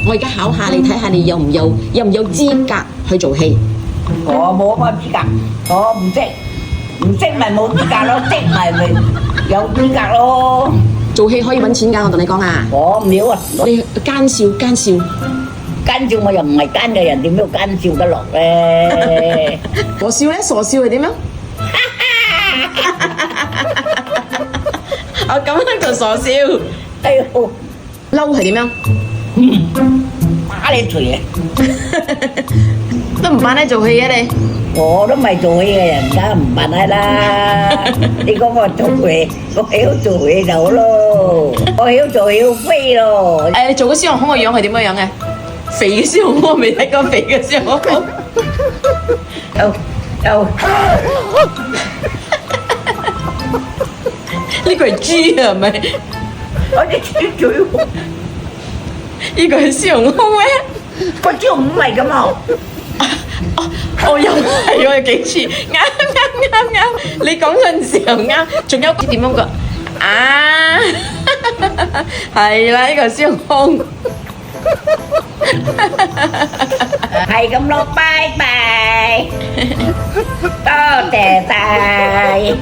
我而家考下你，睇下你有唔有資格去做戲。我冇乜資格，我唔識咪冇資格咯，識咪有資格咯。做戲可以揾錢㗎，我同你講啊。我唔要啊，你奸笑奸笑，奸笑我又唔係奸嘅人，點樣奸笑得落咧？傻笑咧，傻笑係點樣？我咁樣就傻笑。哎呦，嬲係點樣？打你錘啊！都唔扮你做戲嘅你。我都唔係做戲嘅人，梗係唔扮係啦。你講我做戲，我曉做戲就好咯，我曉做曉飛咯。誒，你做個孫悟空個樣係點樣樣嘅？肥嘅孫悟空我未睇過肥嘅孫悟空。又呢個係豬啊，係咪？我啲豬嘴喎，呢個係孫悟空咩？個豬唔係咁啊！我又係喎，幾次啱，你講嗰陣時候啱，仲有點樣個啊？係啦，呢個孫悟空。係咁咯，拜拜，多謝晒。